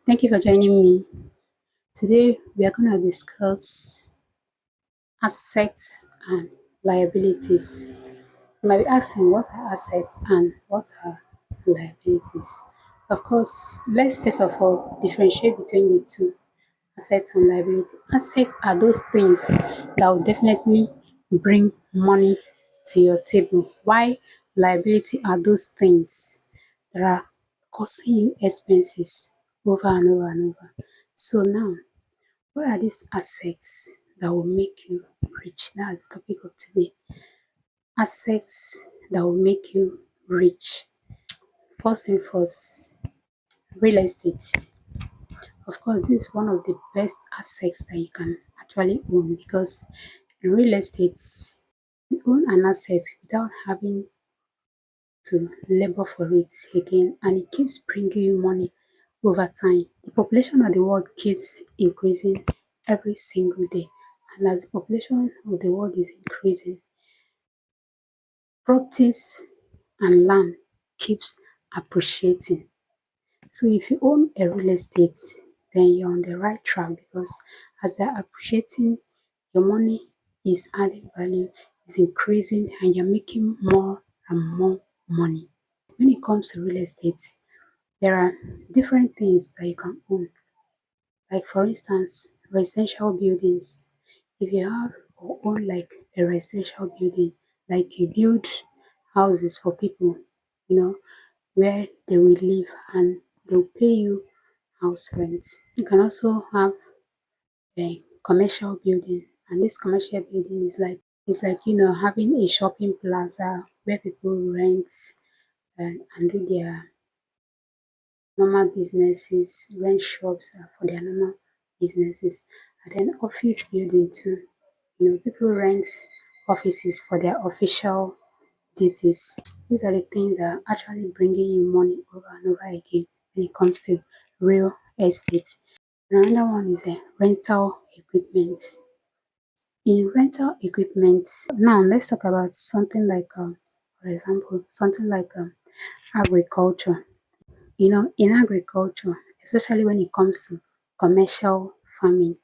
Thank you for joining me. Today we are going to discuss assets and liabilities. You might be asking what are assets and what are liabilities. Of course, let's first of all differentiate between the two assets and liability. Assets are those things that will definitely bring money to your table, while liability are those things that are causing you expenses over and over and over. So now, what are these assets that will make you rich? That's the topic of today. Assets that will make you rich. First and first, real estate. Of course, this is one of the best assets that you can actually own because in real estate, you own an asset without having to labor for it again, and it keeps bringing you money over time. The population of the world keeps increasing every single day, and as the population of the world is increasing, properties and land keeps appreciating. So if you own a real estate, then you're on the right track because as they're appreciating, your money is adding value, is increasing, and you're making more and more money. When it comes to real estate, there are different things that you can own. Like for instance, residential buildings. If you have or own like a residential building, like you build houses for people, you know, where they will live and they'll pay you house rent. You can also have a commercial building, and this commercial building is like having a shopping plaza where people rent and do their normal businesses, rent shops for their normal businesses, and then office building too. People rent offices for their official duties. These are the things that are actually bringing you money over and over again when it comes to real estate. Another one is rental equipment. In rental equipment, now let's talk about something like, for example, something like agriculture. In agriculture, especially when it comes to commercial farming,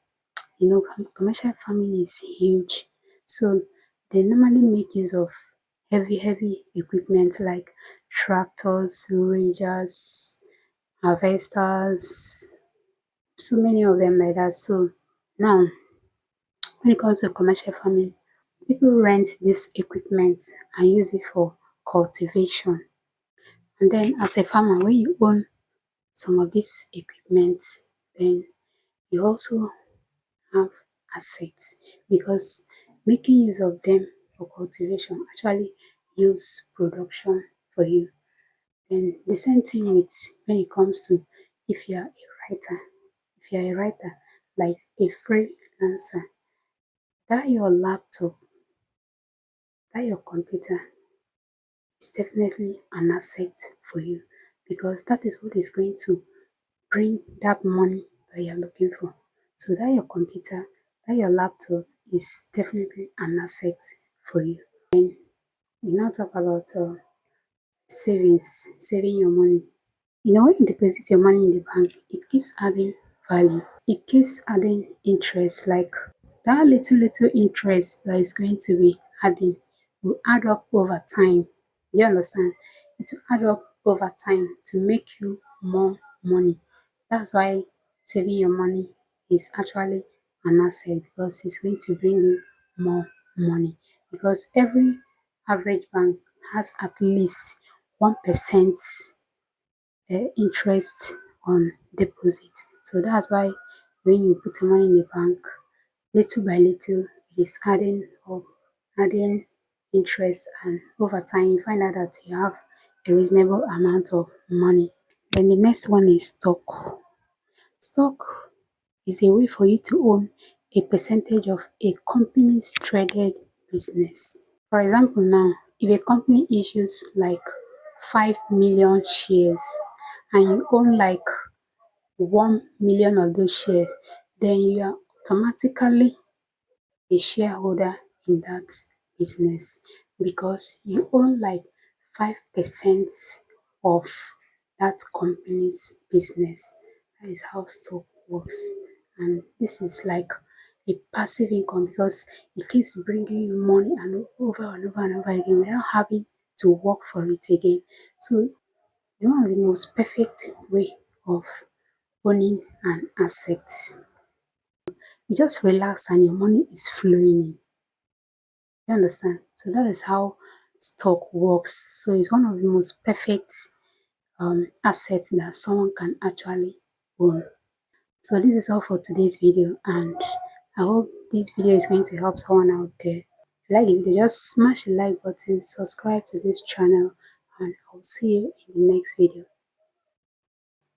commercial farming is huge. So they normally make use of heavy equipment like tractors, ridges, harvesters, so many of them like that. So now, when it comes to commercial farming, people rent this equipment and use it for cultivation. And then as a farmer, when you own some of these equipment, then you also have assets because making use of them for cultivation actually yields production for you. Then the same thing with when it comes to if you are a writer, if you are a writer like a freelancer, that your laptop, that your computer is definitely an asset for you because that is what is going to bring that money that you're looking for. So that your computer, that your laptop is definitely an asset for you. And we now talk about savings, saving your money. When you deposit your money in the bank, it keeps adding value. It keeps adding interest. Like that little interest that is going to be adding will add up over time. You understand? It will add up over time to make you more money. That's why saving your money is actually an asset because it's going to bring you more money. Because every average bank has at least 1% interest on deposit. So that's why when you put your money in the bank, little by little, it is adding up, adding interest, and over time, you find out that you have a reasonable amount of money. Then the next one is stock. Stock is a way for you to own a percentage of a company's traded business. For example, now, if a company issues like 5 million shares and you own like 1 million of those shares, then you are automatically a shareholder in that business because you own like 5% of that company's business. That is how stock works. And this is like a passive income because it keeps bringing you money and over and over and over again without having to work for it again. So it's one of the most perfect way of owning an asset. You just relax and your money is flowing in. You understand? So that is how stock works. So it's one of the most perfect assets that someone can actually own. So this is all for today's video, and I hope this video is going to help someone out there. If you like the video, just smash the like button, subscribe to this channel, and I'll see you in the next video.